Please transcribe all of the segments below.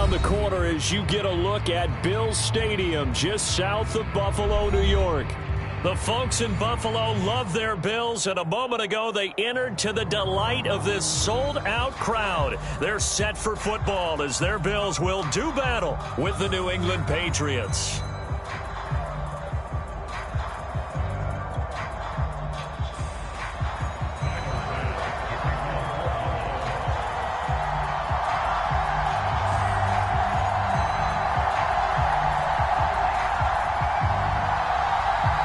around the corner as you get a look at Bills Stadium just south of Buffalo, New York. The folks in Buffalo love their Bills, and a moment ago they entered to the delight of this sold-out crowd. They're set for football as their Bills will do battle with the New England Patriots.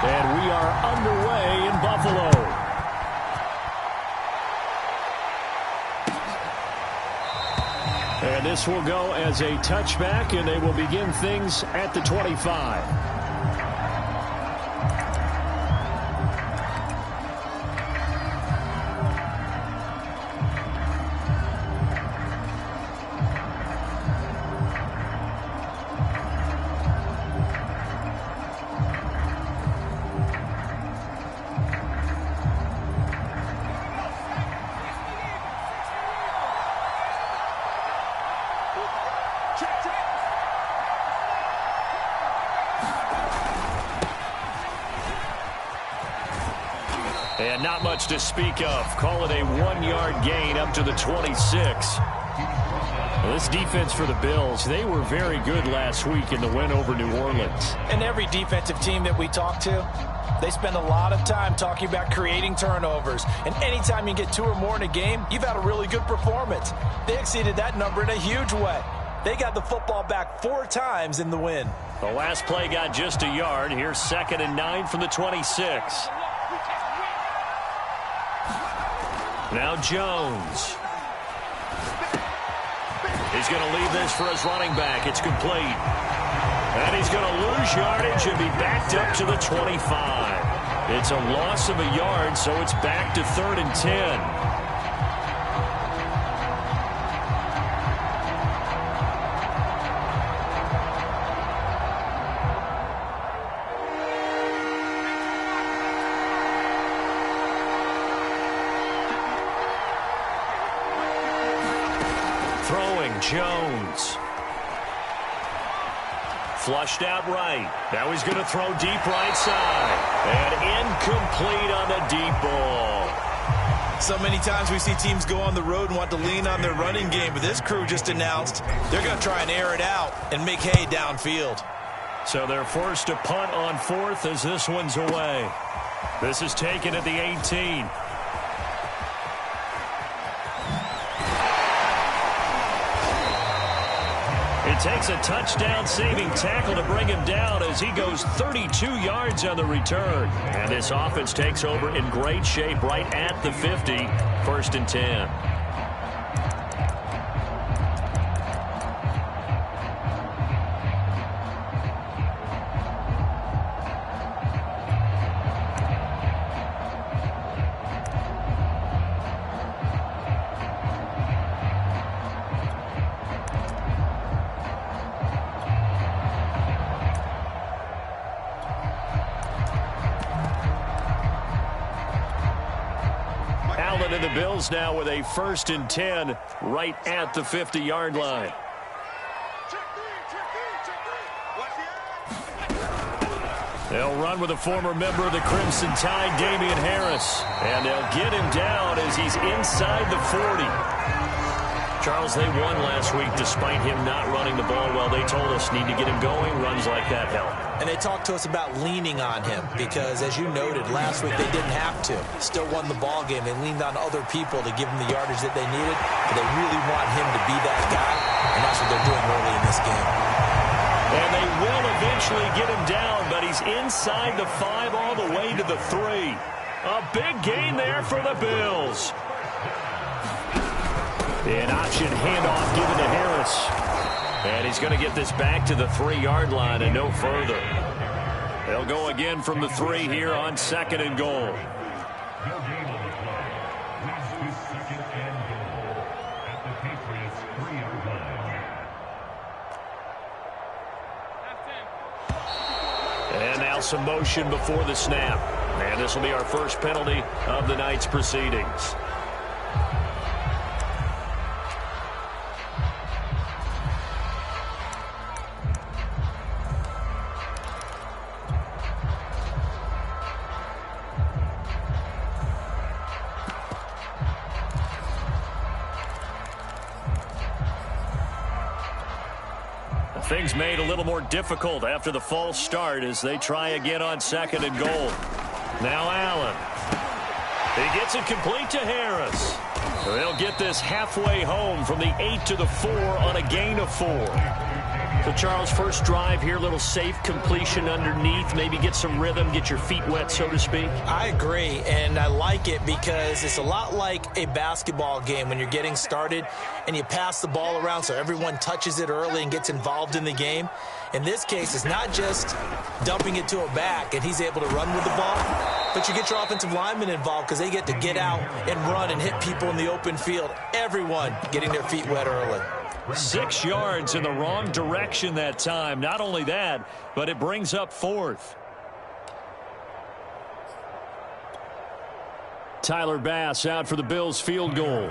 And we are underway in Buffalo. And this will go as a touchback, and they will begin things at the 25. And not much to speak of. Call it a 1-yard gain up to the 26. Well, this defense for the Bills, they were very good last week in the win over New Orleans. And every defensive team that we talk to, they spend a lot of time talking about creating turnovers. And anytime you get 2 or more in a game, you've had a really good performance. They exceeded that number in a huge way. They got the football back 4 times in the win. The last play got just a yard. Here's 2nd and 9 from the 26. Now Jones. He's going to leave this for his running back. It's complete. And he's going to lose yardage and be backed up to the 25. It's a loss of a yard, so it's back to 3rd and 10. Jones. Flushed out right. Now he's going to throw deep right side. And incomplete on the deep ball. So many times we see teams go on the road and want to lean on their running game, but this crew just announced they're going to try and air it out and make hay downfield. So they're forced to punt on 4th as this one's away. This is taken at the 18. It takes a touchdown-saving tackle to bring him down as he goes 32 yards on the return. And this offense takes over in great shape right at the 50, 1st and 10. And the Bills now with a 1st and 10 right at the 50-yard line. They'll run with a former member of the Crimson Tide, Damian Harris. And they'll get him down as he's inside the 40. Charles, they won last week despite him not running the ball well. They told us need to get him going. Runs like that help. And they talked to us about leaning on him because, as you noted, last week they didn't have to. Still won the ball game. They leaned on other people to give them the yardage that they needed. But they really want him to be that guy, and that's what they're doing early in this game. And they will eventually get him down, but he's inside the 5 all the way to the 3. A big gain there for the Bills. An option handoff given to Harris. And he's going to get this back to the 3-yard line and no further. They'll go again from the 3 here on 2nd and goal. And now some motion before the snap. And this will be our first penalty of the night's proceedings. Things made a little more difficult after the false start as they try again on 2nd and goal. Now Allen. He gets it complete to Harris. They'll get this halfway home from the 8 to the 4 on a gain of 4. So, Charles, first drive here, little safe completion underneath, maybe get some rhythm, get your feet wet, so to speak. I agree, and I like it because it's a lot like a basketball game when you're getting started and you pass the ball around so everyone touches it early and gets involved in the game. In this case, it's not just dumping it to a back and he's able to run with the ball, but you get your offensive linemen involved because they get to get out and run and hit people in the open field. Everyone getting their feet wet early. 6 yards in the wrong direction that time. Not only that, but it brings up 4th. Tyler Bass out for the Bills field goal.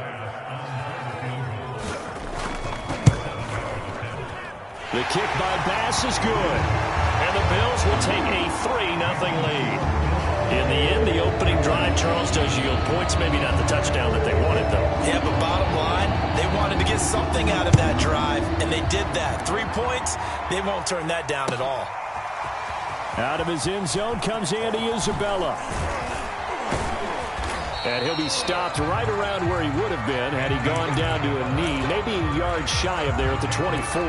The kick by Bass is good. And the Bills will take a 3-0 lead. In the end, the opening drive, Charles, does yield points. Maybe not the touchdown that they wanted, though. Yeah, but bottom line, they wanted to get something out of that drive, and they did that. 3 points, they won't turn that down at all. Out of his end zone comes Andy Isabella. And he'll be stopped right around where he would have been had he gone down to a knee, maybe a yard shy of there at the 24.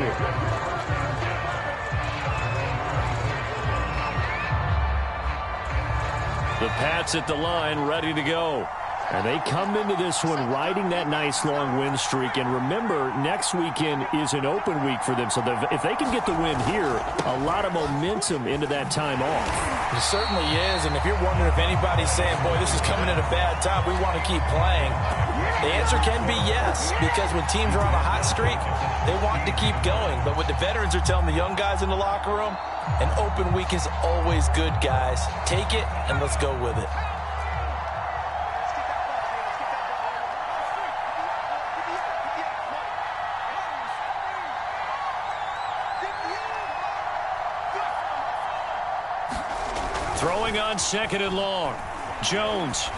The Pats at the line, ready to go. And they come into this one riding that nice long win streak. And remember, next weekend is an open week for them. So if they can get the win here, a lot of momentum into that time off. It certainly is. And if you're wondering if anybody's saying, boy, this is coming at a bad time, we want to keep playing, the answer can be yes. Because when teams are on a hot streak, they want to keep going. But what the veterans are telling the young guys in the locker room, an open week is always good, guys. Take it and let's go with it. Throwing on 2nd and long. Jones.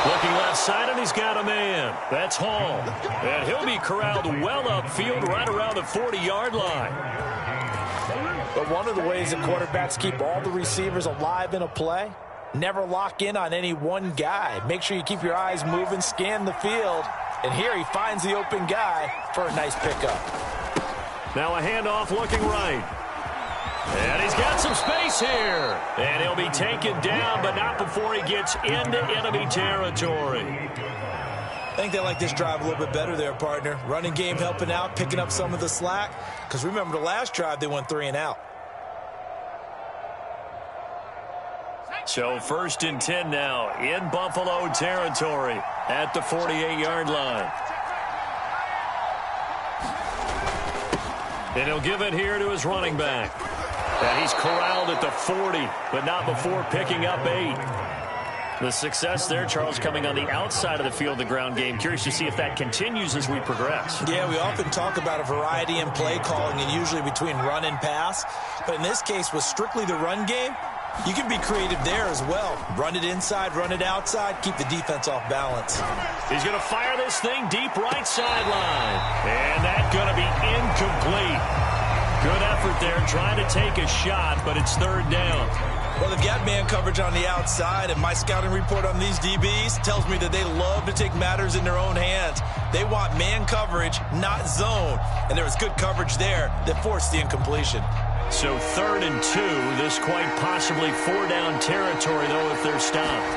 Looking left side, and he's got a man. That's Hall. And he'll be corralled well upfield right around the 40-yard line. But one of the ways that quarterbacks keep all the receivers alive in a play, never lock in on any one guy. Make sure you keep your eyes moving, scan the field. And here he finds the open guy for a nice pickup. Now a handoff looking right. And he's got some space here. And he'll be taken down, but not before he gets into enemy territory. I think they like this drive a little bit better there, partner. Running game helping out, picking up some of the slack. Because remember, the last drive, they went 3 and out. So 1st and 10 now in Buffalo territory at the 48-yard line. And he'll give it here to his running back. And he's corralled at the 40, but not before picking up 8. The success there, Charles, coming on the outside of the field, the ground game. Curious to see if that continues as we progress. Yeah, we often talk about a variety in play calling and usually between run and pass. But in this case, with strictly the run game, you can be creative there as well. Run it inside, run it outside, keep the defense off balance. He's going to fire this thing deep right sideline. And that's going to be incomplete. Good effort there, trying to take a shot, but it's 3rd down. Well, they've got man coverage on the outside, and my scouting report on these DBs tells me that they love to take matters in their own hands. They want man coverage, not zone. And there was good coverage there that forced the incompletion. So 3rd and 2, this quite possibly 4-down territory, though, if they're stopped.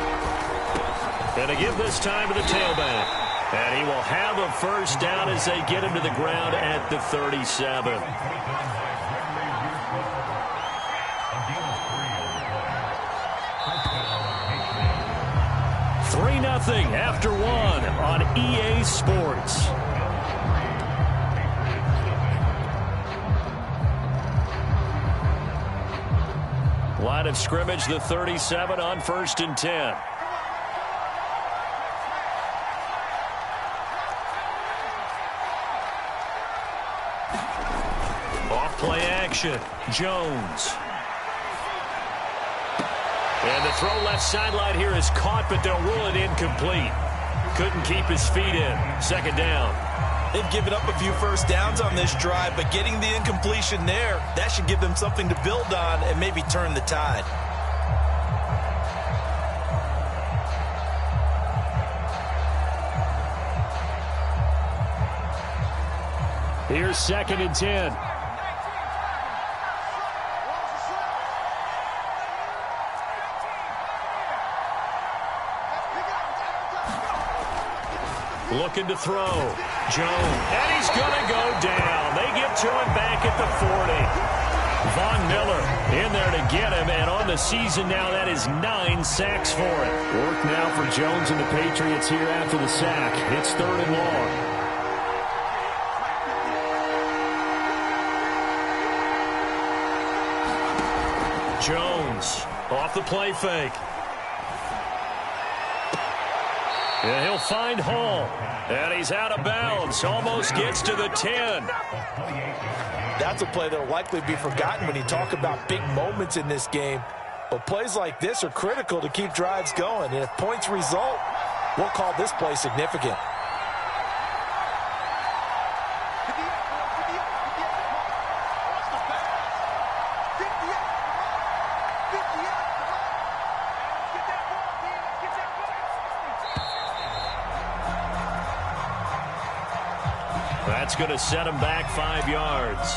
And they give this time to the tailback. And he will have a 1st down as they get him to the ground at the 37. 3-0 after 1 on EA Sports. Line of scrimmage, the 37 on 1st and 10. Off-play action, Jones. And the throw left sideline here is caught, but they'll rule it incomplete. Couldn't keep his feet in. 2nd down. They've given up a few first downs on this drive, but getting the incompletion there, that should give them something to build on and maybe turn the tide. Here's 2nd and 10. Looking to throw. Jones. And he's going to go down. They get to him back at the 40. Von Miller in there to get him. And on the season now, that is 9 sacks for him. Work now for Jones and the Patriots here after the sack. It's 3rd and long. Jones off the play fake. And he'll find Hall. And he's out of bounds. Almost gets to the 10. That's a play that will likely be forgotten when you talk about big moments in this game. But plays like this are critical to keep drives going. And if points result, we'll call this play significant. That's going to set him back 5 yards.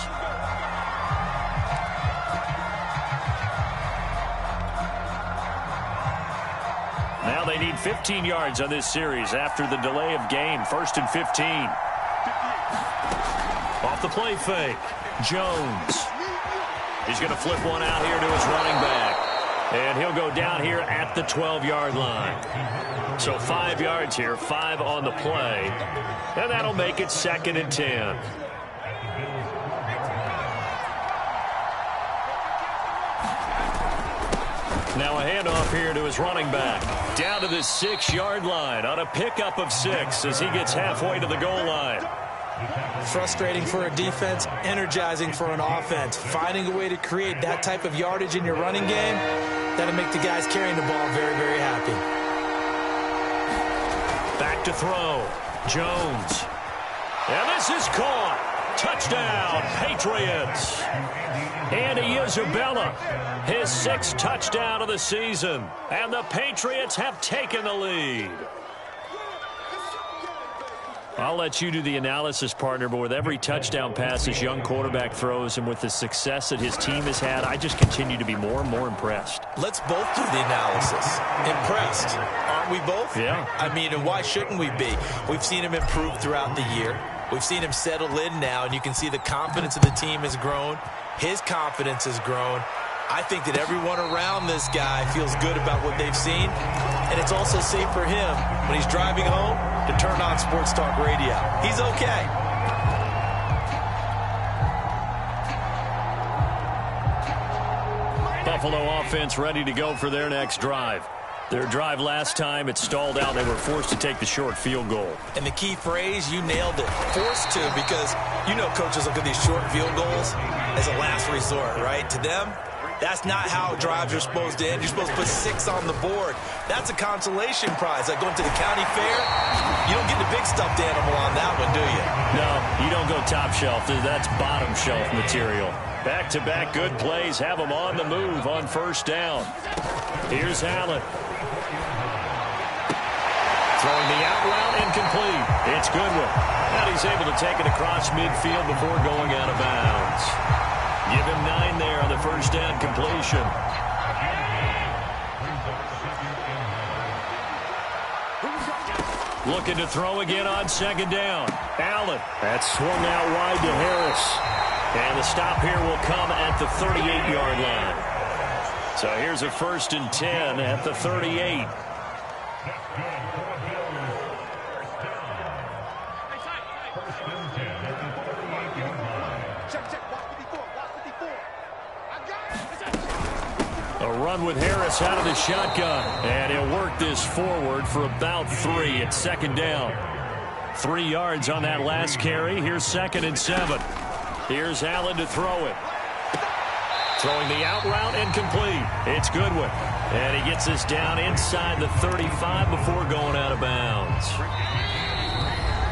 Now they need 15 yards on this series after the delay of game. 1st and 15. Off the play fake. Jones. He's going to flip one out here to his running back. And he'll go down here at the 12-yard line. So 5 yards here, 5 on the play. And that'll make it 2nd and 10. Now a handoff here to his running back. Down to the 6-yard line on a pickup of 6 as he gets halfway to the goal line. Frustrating for a defense, energizing for an offense. Finding a way to create that type of yardage in your running game, that'll make the guys carrying the ball very, very happy. Back to throw. Jones. And this is caught. Touchdown, Patriots. Andy Isabella, his 6th touchdown of the season. And the Patriots have taken the lead. I'll let you do the analysis, partner, but with every touchdown pass this young quarterback throws and with the success that his team has had, I just continue to be more and more impressed. Let's both do the analysis. Impressed. Aren't we both? Yeah. I mean, and why shouldn't we be? We've seen him improve throughout the year. We've seen him settle in now, and you can see the confidence of the team has grown. His confidence has grown. I think that everyone around this guy feels good about what they've seen, and it's also safe for him when he's driving home to turn on Sports Talk Radio. He's okay. Buffalo offense ready to go for their next drive. Their drive last time, it stalled out. They were forced to take the short field goal. And the key phrase, you nailed it. Forced to, because you know coaches look at these short field goals as a last resort, right? To them, that's not how drives are supposed to end. You're supposed to put 6 on the board. That's a consolation prize. Like going to the county fair, you don't get the big stuffed animal on that one, do you? No, you don't go top shelf. That's bottom shelf material. Back-to-back good plays have them on the move on 1st down. Here's Allen. Throwing the out route incomplete. It's Goodwin. And he's able to take it across midfield before going out of bounds. Give him 9 there on the 1st down completion. Looking to throw again on 2nd down. Allen. That's swung out wide to Harris. And the stop here will come at the 38-yard line. So here's a 1st and 10 at the 38. A run with Harris out of the shotgun. And he'll work this forward for about 3 at 2nd down. 3 yards on that last carry. Here's 2nd and 7. Here's Allen to throw it. Throwing the out route incomplete. It's Goodwin. And he gets this down inside the 35 before going out of bounds.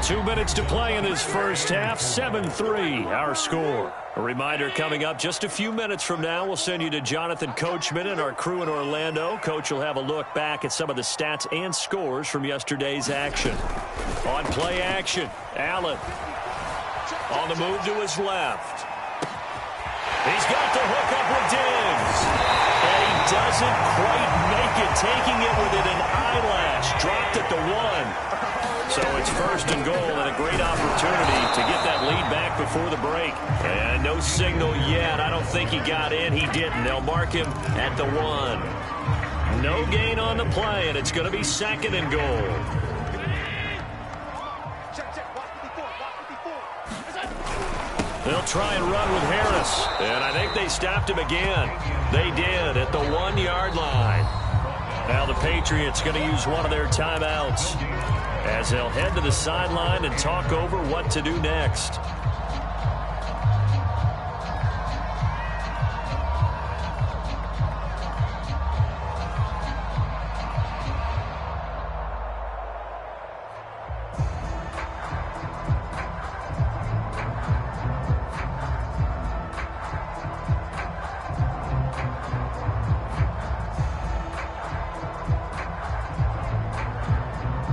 2 minutes to play in this first half. 7-3, our score. A reminder coming up just a few minutes from now. We'll send you to Jonathan Coachman and our crew in Orlando. Coach will have a look back at some of the stats and scores from yesterday's action. On play action, Allen on the move to his left. He's got the hook up with Diggs. And he doesn't quite make it, taking it within an eyelash. Dropped at the 1. So it's first and goal and a great opportunity to get that lead back before the break. And no signal yet. I don't think he got in. He didn't. They'll mark him at the 1. No gain on the play, and it's going to be second and goal. They'll try and run with Harris. And I think they stopped him again. They did at the 1-yard line. Now the Patriots going to use one of their timeouts as they'll head to the sideline and talk over what to do next.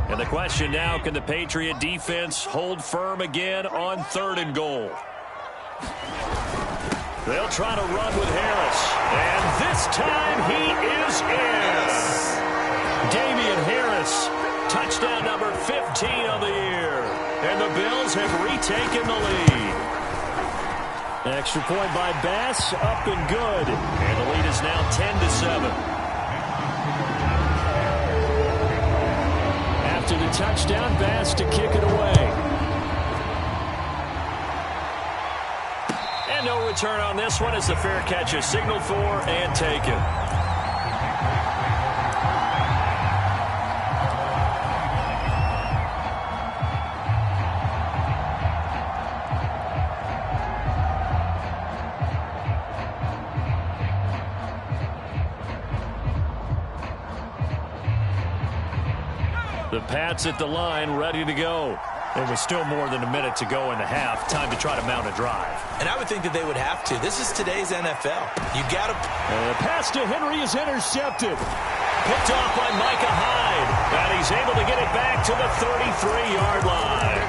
And the question now, can the Patriot defense hold firm again on 3rd and goal? They'll try to run with Harris. And this time he is in. Damian Harris, touchdown number 15 of the year. And the Bills have retaken the lead. Extra point by Bass, up and good. And the lead is now 10-7. To the touchdown, Bass to kick it away. And no return on this one as the fair catch is signaled for and taken. The Pats at the line, ready to go. There was still more than a minute to go in the half. Time to try to mount a drive. And I would think that they would have to. This is today's NFL. You got to... Pass to Henry is intercepted. Picked off by Micah Hyde. And he's able to get it back to the 33-yard line.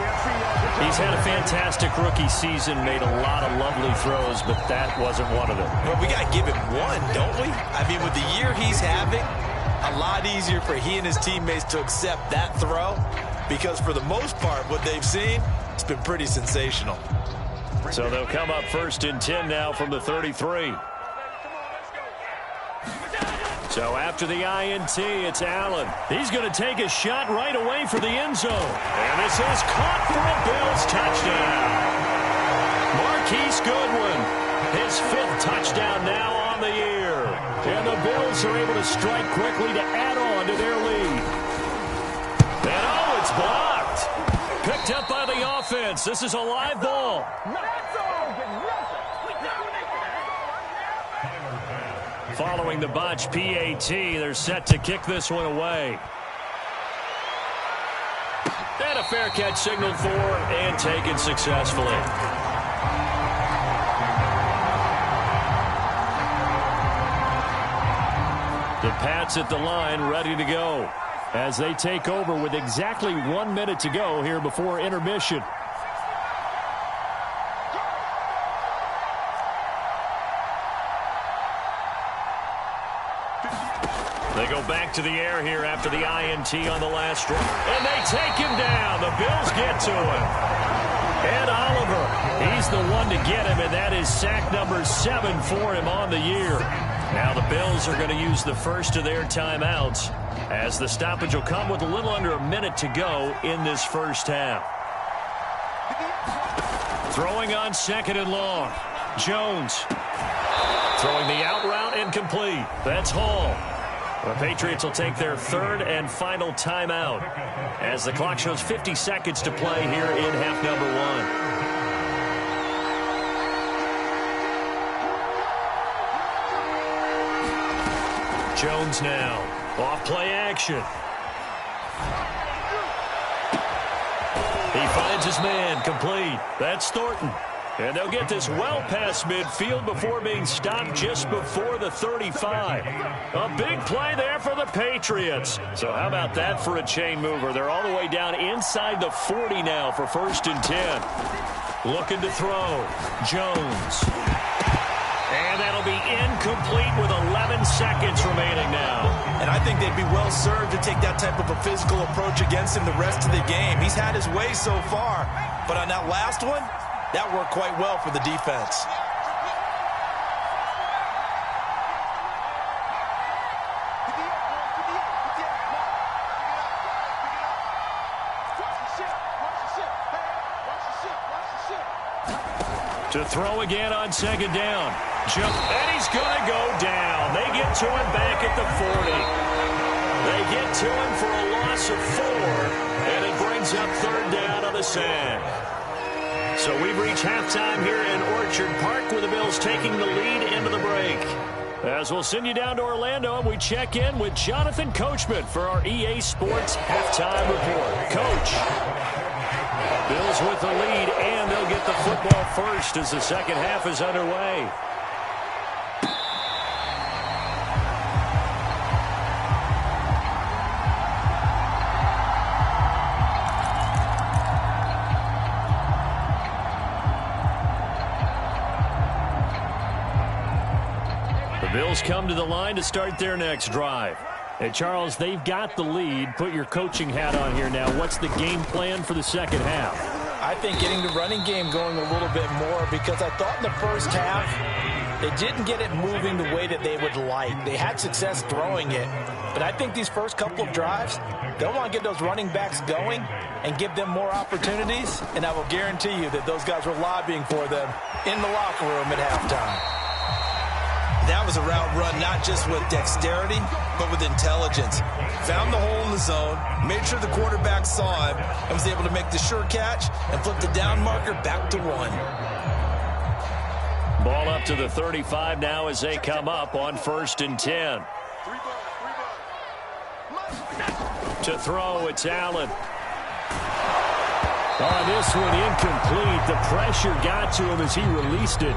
He's had a fantastic rookie season, made a lot of lovely throws, but that wasn't one of them. Well, we got to give him one, don't we? I mean, with the year he's having, a lot easier for he and his teammates to accept that throw, because for the most part, what they've seen, it's been pretty sensational. So they'll come up 1st and 10 now from the 33. So after the INT, it's Allen. He's going to take a shot right away for the end zone. And this is caught for a Bills touchdown. Marquise Goodwin, his 5th touchdown now on the year. And the Bills are able to strike quickly to add on to their lead. And oh, it's blocked. Picked up by the offense. This is a live ball. Following the botch PAT, they're set to kick this one away. And a fair catch signaled for and taken successfully. The Pats at the line, ready to go as they take over with exactly 1 minute to go here before intermission. They go back to the air here after the INT on the last run. And they take him down. The Bills get to him. Ed Oliver, he's the one to get him, and that is sack number 7 for him on the year. Now the Bills are going to use the first of their timeouts as the stoppage will come with a little under a minute to go in this first half. Throwing on 2nd and long. Jones throwing the out route incomplete. That's Hall. The Patriots will take their 3rd and final timeout as the clock shows 50 seconds to play here in half number 1. Jones now. Off play action. He Finds his man, complete. That's Thornton. And they'll get this well past midfield before being stopped just before the 35. A big play there for the Patriots. So how about that for a chain mover? They're all the way down inside the 40 now for 1st and 10. Looking to throw. Jones. And that'll be incomplete with 11 seconds remaining now. And I think they'd be well served to take that type of a physical approach against him the rest of the game. He's had his way so far. But on that last one, that worked quite well for the defense. To throw again on 2nd down. Jump, and he's going to go down. They get to him back at the 40. They get to him for a loss of 4, and it brings up 3rd down on the sand. So we've reached halftime here in Orchard Park with the Bills taking the lead into the break. As we'll send you down to Orlando, and we check in with Jonathan Coachman for our EA Sports Halftime Report. Coach, Bills with the lead, and they'll get the football first as the second half is underway. Bills come to the line to start their next drive. And Charles, they've got the lead. Put your coaching hat on here now. What's the game plan for the second half? I think getting the running game going a little bit more, because I thought in the first half they didn't get it moving the way that they would like. They had success throwing it, but I think these first couple of drives, they'll want to get those running backs going and give them more opportunities, and I will guarantee you that those guys were lobbying for them in the locker room at halftime. That was a route run not just with dexterity, but with intelligence. Found the hole in the zone, made sure the quarterback saw him, and was able to make the sure catch and flip the down marker back to 1. Ball up to the 35 now as they come up on 1st and 10. To throw, it's Allen. On this one, incomplete. The pressure got to him as he released it.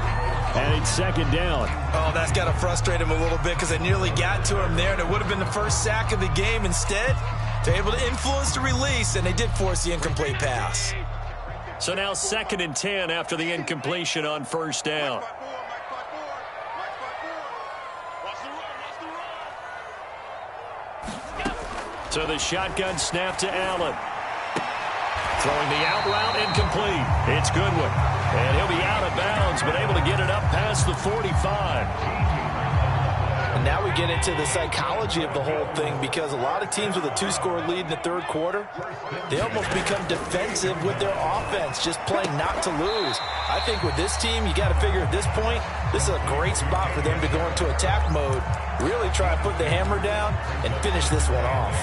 And it's 2nd down. Oh, that's got to frustrate him a little bit, because they nearly got to him there, and it would have been the first sack of the game. Instead, they're able to influence the release, and they did force the incomplete pass. So now 2nd and 10 after the incompletion on 1st down. So the shotgun snap to Allen. Throwing the out route, incomplete. It's Goodwin. And he'll be out of bounds, but able to get it up past the 45. And now we get into the psychology of the whole thing, because a lot of teams with a 2-score lead in the third quarter, they almost become defensive with their offense, just playing not to lose. I think with this team, you got to figure at this point, this is a great spot for them to go into attack mode, really try and put the hammer down and finish this one off.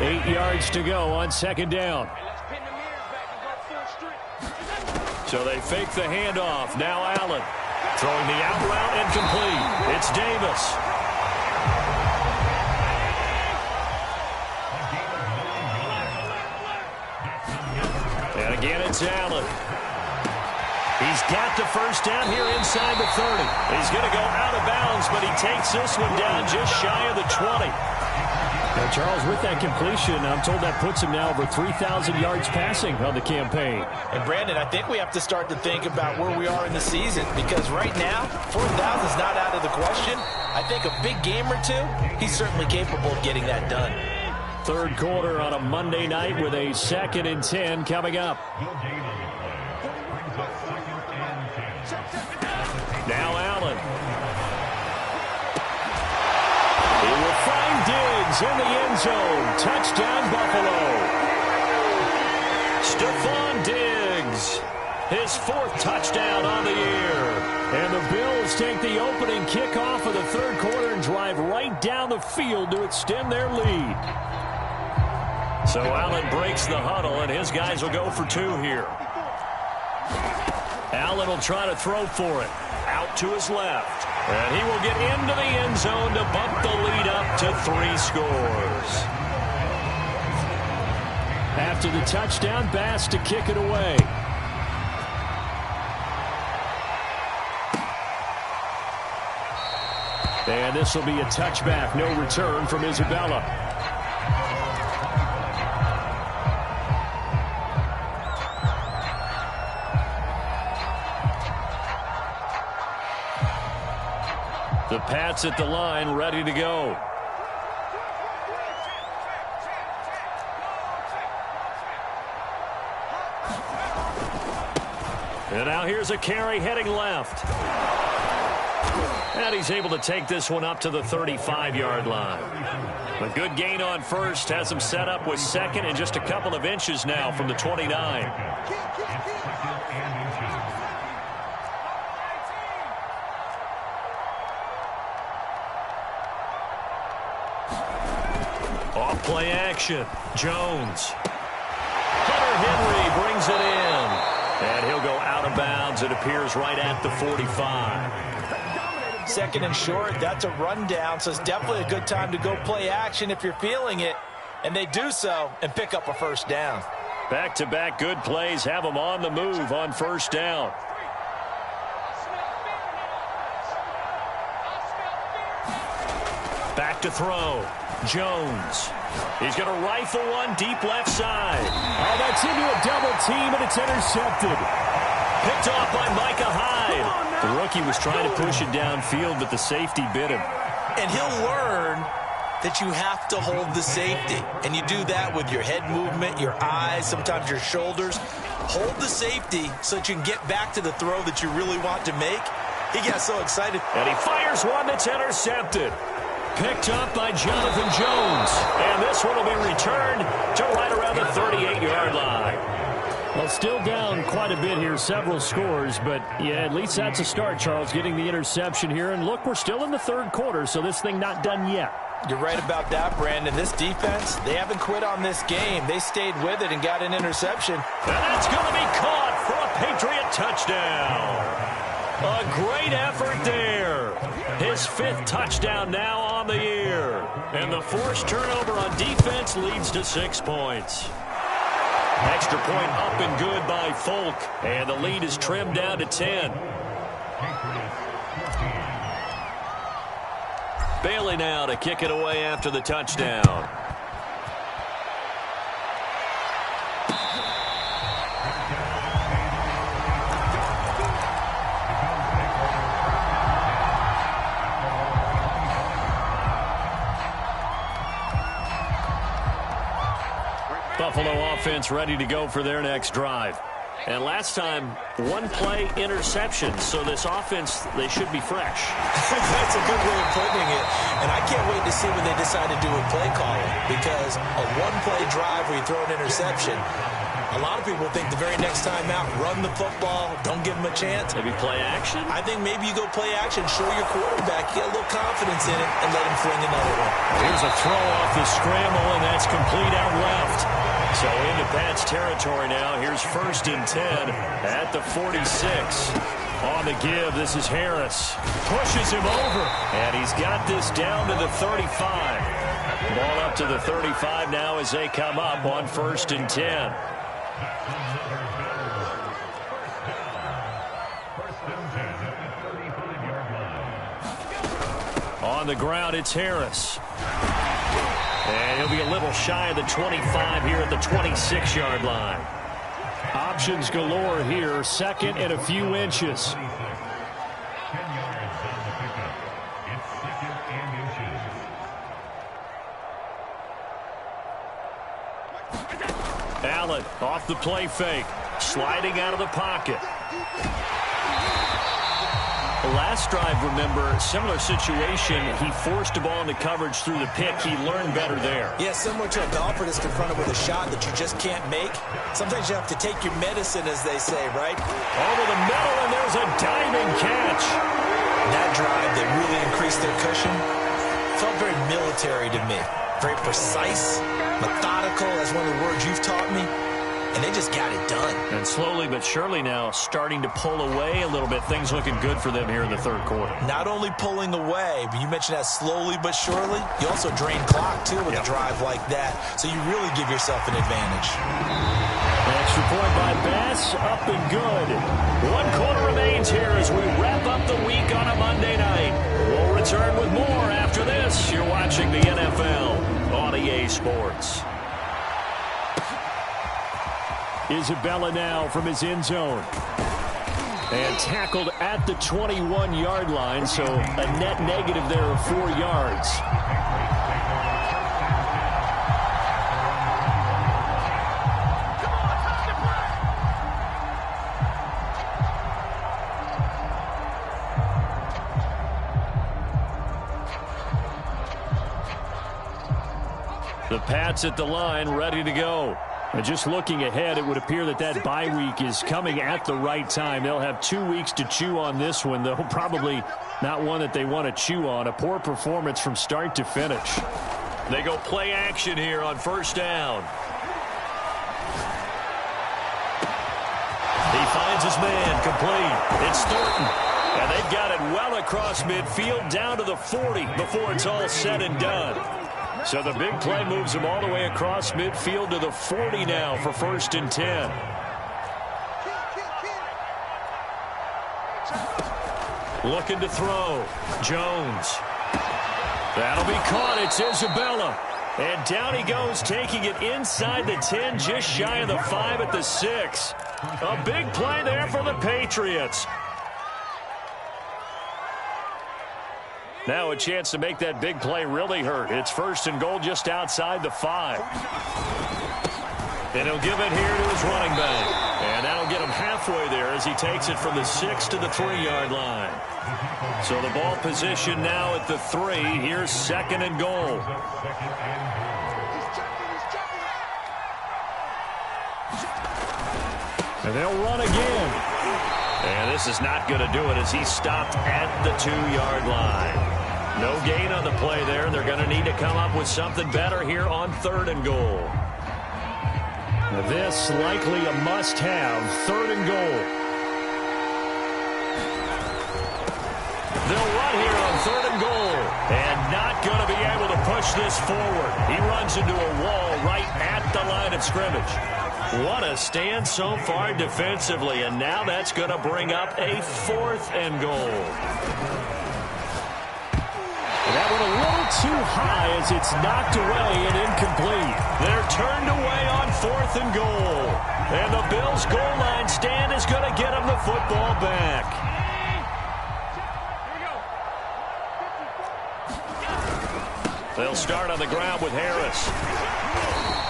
8 yards to go on 2nd down. So they fake the handoff. Now Allen throwing the out route, incomplete. It's Davis. And again, it's Allen. He's got the first down here inside the 30. He's going to go out of bounds, but he takes this one down just shy of the 20. Now, Charles, with that completion, I'm told that puts him now over 3,000 yards passing on the campaign. And, Brandon, I think we have to start to think about where we are in the season, because right now, 4,000 is not out of the question. I think a big game or two, he's certainly capable of getting that done. Third quarter on a Monday night with a 2nd and 10 coming up. Now Allen. He will find Diggs in the end zone. Touchdown, Buffalo. Stephon Diggs, his 4th touchdown on the year. And the Bills take the opening kickoff of the third quarter and drive right down the field to extend their lead. So Allen breaks the huddle, and his guys will go for 2 here. Allen will try to throw for it. Out to his left. And he will get into the end zone to bump the lead up to 3 scores. After the touchdown, Bass to kick it away. And this will be a touchback. No return from Isabella. The Pats at the line, ready to go. And now here's a carry heading left. And he's able to take this one up to the 35-yard line. A good gain on first has him set up with second and just a couple of inches now from the 29. Off play action. Jones. Hunter Henry brings it in. And he'll go out of bounds. It appears right at the 45. Second and short, that's a rundown, so it's definitely a good time to go play action if you're feeling it. And they do so and pick up a first down. Back-to-back good plays have them on the move on first down. Back to throw. Jones. He's going to rifle one deep left side. Oh, that's into a double team, and it's intercepted. Picked off by Micah Hyde. The rookie was trying to push it downfield, but the safety bit him. And he'll learn that you have to hold the safety. And you do that with your head movement, your eyes, sometimes your shoulders. Hold the safety so that you can get back to the throw that you really want to make. He got so excited. And he fires one that's intercepted. Picked up by Jonathan Jones. And this one will be returned to right around the 38-yard line. Well, still down quite a bit here, several scores, but yeah, at least that's a start, Charles, getting the interception here. And look, we're still in the third quarter, so this thing not done yet. You're right about that, Brandon. This defense, they haven't quit on this game. They stayed with it and got an interception. And that's going to be caught for a Patriot touchdown. A great effort there. His fifth touchdown now on the year. And the forced turnover on defense leads to 6 points. Extra point up and good by Folk. And the lead is trimmed down to 10. Bailey now to kick it away after the touchdown. Buffalo offense ready to go for their next drive. And last time, one play interception. So this offense, they should be fresh. That's a good way of putting it. And I can't wait to see when they decide to do a play calling. Because a one-play drive where you throw an interception, a lot of people think the very next time out, run the football, don't give them a chance. Maybe play action? I think maybe you go play action, show your quarterback, get a little confidence in it, and let him fling another one. Here's a throw off the scramble, and that's complete out left. So into Pat's territory now. Here's 1st and 10 at the 46. On the give, this is Harris. Pushes him over, and he's got this down to the 35. Ball up to the 35 now as they come up on 1st and 10. On the ground, it's Harris. And he'll be a little shy of the 25 here at the 26-yard line. Options galore here. 2nd and a few inches. Allen off the play fake. Sliding out of the pocket. Last drive, remember, similar situation. He forced a ball into coverage through the pick. He learned better there. Yeah, similar to a golfer that's confronted with a shot that you just can't make. Sometimes you have to take your medicine, as they say, right? Over the middle, and there's a diving catch. That drive, they really increased their cushion. Felt very military to me. Very precise, methodical. That's one of the words you've taught me. and they just got it done. And slowly but surely now starting to pull away a little bit. Things looking good for them here in the third quarter. Not only pulling away, but you mentioned that slowly but surely. You also drain clock, too, with a drive like that. So you really give yourself an advantage. Extra point by Bass, up and good. 1 quarter remains here as we wrap up the week on a Monday night. We'll return with more after this. You're watching the NFL on EA Sports. Isabella now from his end zone. And tackled at the 21-yard line, so a net negative there of 4 yards. The Pats at the line, ready to go. And just looking ahead, it would appear that bye week is coming at the right time. They'll have 2 weeks to chew on this one, though probably not one that they want to chew on. A poor performance from start to finish. They go play action here on first down. He finds his man, complete. It's Thornton. And they've got it well across midfield down to the 40 before it's all said and done. So the big play moves him all the way across midfield to the 40 now for 1st and 10. Looking to throw. Jones. That'll be caught. It's Isabella. And down he goes, taking it inside the 10, just shy of the 5 at the 6. A big play there for the Patriots. Now a chance to make that big play really hurt. It's 1st and goal just outside the 5. And he'll give it here to his running back. And that'll get him halfway there as he takes it from the 6 to the 3-yard line. So the ball position now at the 3. Here's 2nd and goal. And they'll run again. And this is not going to do it as he's stopped at the 2-yard line. No gain on the play there. They're going to need to come up with something better here on 3rd and goal. This likely a must-have. 3rd and goal. They'll run here on 3rd and goal. And not going to be able to push this forward. He runs into a wall right at the line of scrimmage. What a stand so far defensively, and now that's going to bring up a 4th and goal. That one a little too high as it's knocked away and incomplete. They're turned away on 4th and goal. And the Bills' goal line stand is going to get them the football back. They'll start on the ground with Harris.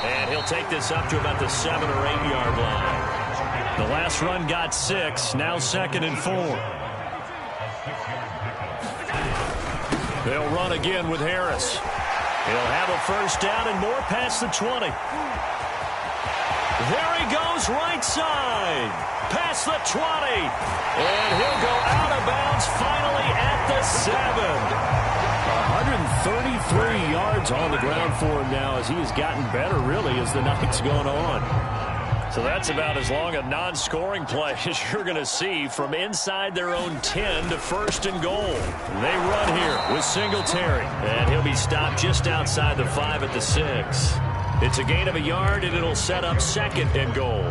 And he'll take this up to about the 7 or 8-yard line. The last run got 6. Now 2nd and 4. They'll run again with Harris. He'll have a 1st down and more past the 20. There he goes right side. Past the 20. And he'll go out of bounds finally at the 7. 133 yards on the ground for him now as he has gotten better, really, as the night's gone on. So that's about as long a non-scoring play as you're going to see from inside their own 10 to 1st and goal. They run here with Singletary, and he'll be stopped just outside the 5 at the 6. It's a gain of a yard, and it'll set up 2nd and goal.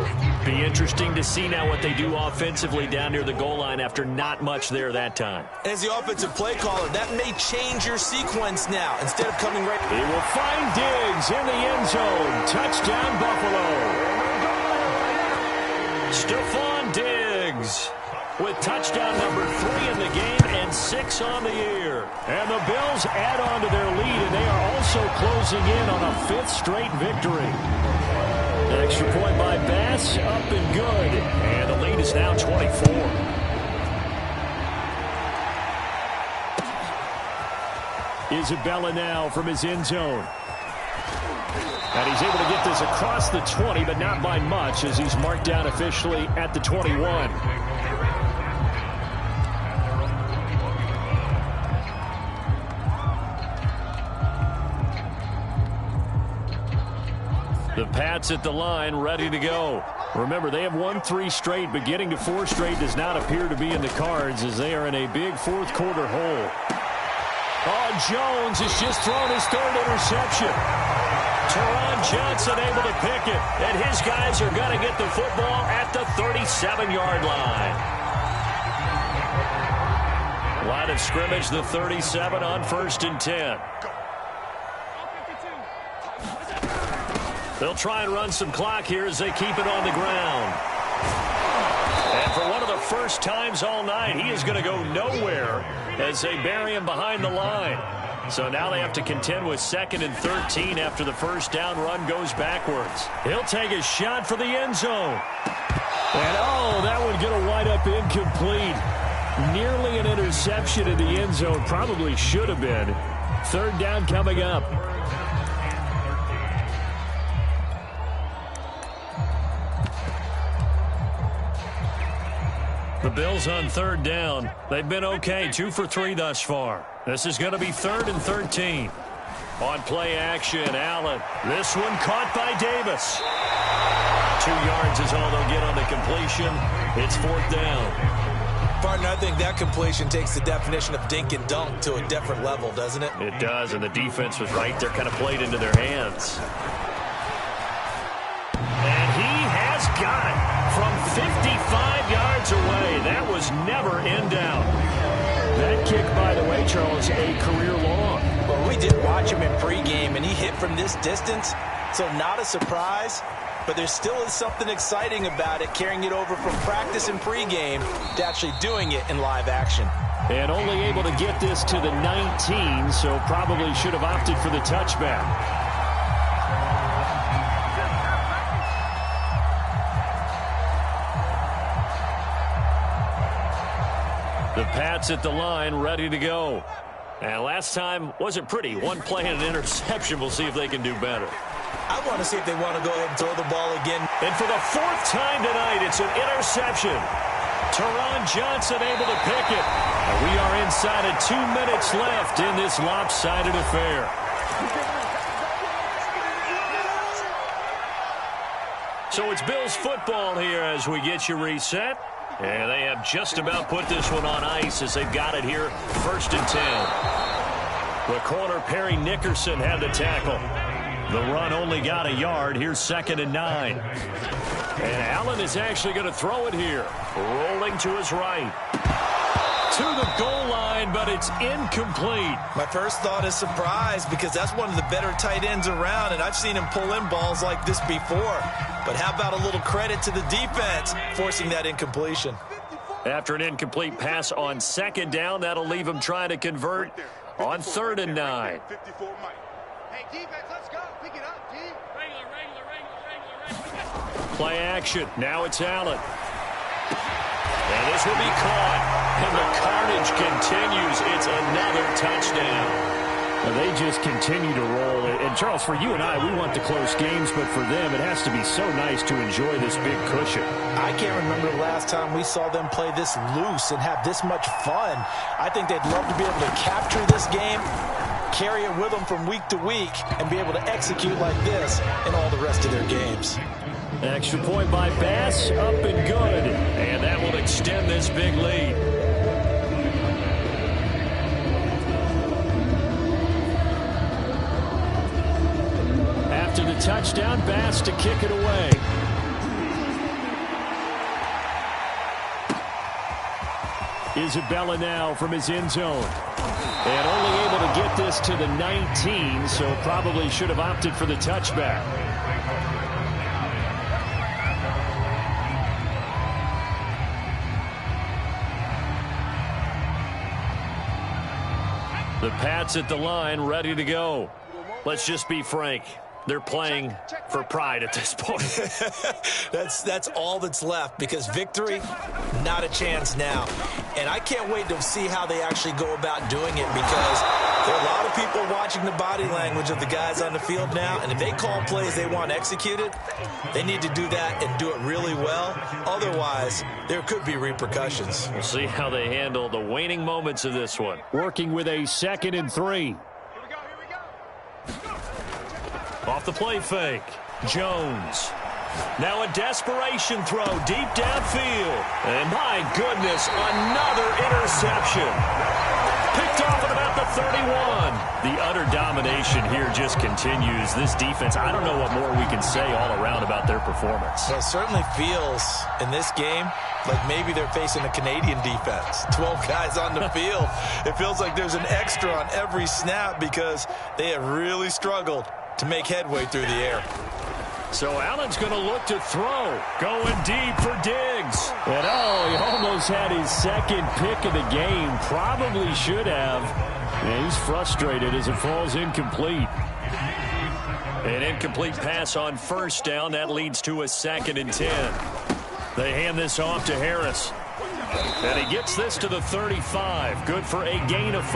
Be interesting to see now what they do offensively down near the goal line after not much there that time. As the offensive play caller, that may change your sequence now. Instead of coming right... He will find Diggs in the end zone. Touchdown, Buffalo. Stephon Diggs with touchdown number 3 in the game and 6 on the year. And the Bills add on to their lead, and they are also closing in on a 5th straight victory. Extra point by Bass, up and good. And the lead is now 24. Isabella now from his end zone. And he's able to get this across the 20, but not by much as he's marked down officially at the 21. The Pats at the line, ready to go. Remember, they have won 3 straight, but getting to 4 straight does not appear to be in the cards as they are in a big fourth quarter hole. Oh, Jones has just thrown his 3rd interception. Teron Johnson able to pick it, and his guys are going to get the football at the 37-yard line. Line of scrimmage, the 37 on 1st and 10. They'll try and run some clock here as they keep it on the ground. And for one of the first times all night, he is going to go nowhere as they bury him behind the line. So now they have to contend with 2nd and 13 after the first down run goes backwards. He'll take a shot for the end zone. And, oh, that would get a wide-up incomplete. Nearly an interception in the end zone. Probably should have been. 3rd down coming up. The Bills on 3rd down. They've been okay, 2 for 3 thus far. This is going to be 3rd and 13. On play action, Allen. This one caught by Davis. 2 yards is all they'll get on the completion. It's 4th down. Partner, I think that completion takes the definition of dink and dunk to a different level, doesn't it? It does, and the defense was right there, kind of played into their hands. And he has got it from 55 yards away. That was never in doubt. That kick, by the way, Charles, a career long. Well, we did watch him in pregame, and he hit from this distance, so not a surprise. But there still is something exciting about it, carrying it over from practice and pregame to actually doing it in live action. And only able to get this to the 19, so probably should have opted for the touchback. The Pats at the line, ready to go. And last time wasn't pretty. 1 play and an interception. We'll see if they can do better. I want to see if they want to go ahead and throw the ball again. And for the 4th time tonight, it's an interception. Teron Johnson able to pick it. And we are inside of 2 minutes left in this lopsided affair. So it's Bills football here as we get you reset. And they have just about put this one on ice as they've got it here, 1st and 10. The corner, Perry Nickerson, had the tackle. The run only got a yard. Here's 2nd and 9. And Allen is actually going to throw it here. Rolling to his right. To the goal line, but it's incomplete. My first thought is surprise because that's one of the better tight ends around, and I've seen him pull in balls like this before. But how about a little credit to the defense forcing that incompletion? After an incomplete pass on 2nd down, that'll leave him trying to convert on 3rd and 9. Hey, defense, let's go. Pick it up, team. Regular. Play action. Now it's Allen. And this will be caught. And the carnage continues. It's another touchdown. Well, they just continue to roll. And, Charles, for you and I, we want the close games, but for them, it has to be so nice to enjoy this big cushion. I can't remember the last time we saw them play this loose and have this much fun. I think they'd love to be able to capture this game, carry it with them from week to week, and be able to execute like this in all the rest of their games. Extra point by Bass, up and good. And that will extend this big lead. After the touchdown, Bass to kick it away. Isabella now from his end zone. And only able to get this to the 19, so probably should have opted for the touchback. The Pats at the line, ready to go. Let's just be frank. They're playing for pride at this point. That's all that's left, because victory, not a chance now. And I can't wait to see how they actually go about doing it, because there are a lot of people watching the body language of the guys on the field now, and if they call plays they want executed, they need to do that and do it really well. Otherwise, there could be repercussions. We'll see how they handle the waning moments of this one. Working with a 2nd and 3. Off the play fake. Jones. Now a desperation throw deep downfield. And my goodness, another interception. Picked off at about the 31. The utter domination here just continues. This defense, I don't know what more we can say all around about their performance. Well, it certainly feels in this game like maybe they're facing a Canadian defense. 12 guys on the field. It feels like there's an extra on every snap because they have really struggled to make headway through the air. So Allen's going to look to throw. Going deep for Diggs. And he almost had his second pick of the game. Probably should have. And he's frustrated as it falls incomplete. An incomplete pass on first down. That leads to a 2nd and 10. They hand this off to Harris. And he gets this to the 35. Good for a gain of 5.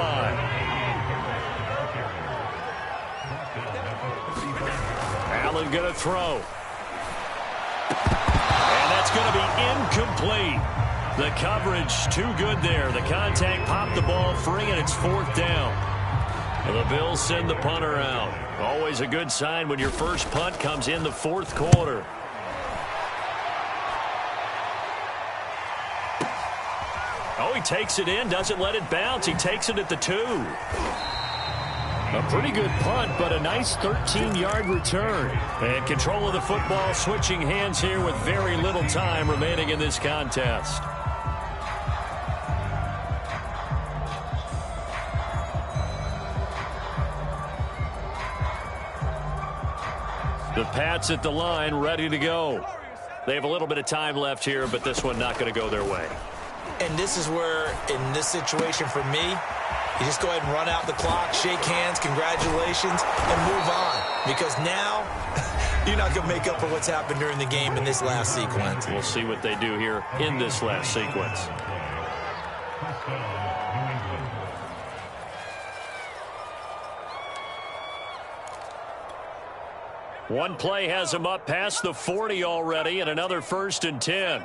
Allen going to throw. And that's going to be incomplete. The coverage too good there. The contact popped the ball free, and it's 4th down. And the Bills send the punter out. Always a good sign when your first punt comes in the 4th quarter. He takes it in, doesn't let it bounce. He takes it at the 2. A pretty good punt, but a nice 13-yard return. And control of the football, switching hands here with very little time remaining in this contest. The Pats at the line, ready to go. They have a little bit of time left here, but this one not going to go their way. And this is where, in this situation for me, you just go ahead and run out the clock, shake hands, congratulations, and move on. Because now, you're not going to make up for what's happened during the game in this last sequence. We'll see what they do here in this last sequence. One play has him up past the 40 already, and another 1st and 10.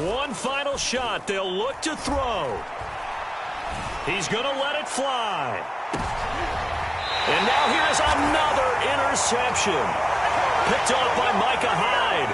One final shot. They'll look to throw. He's going to let it fly. And now here's another interception. Picked off by Micah Hyde.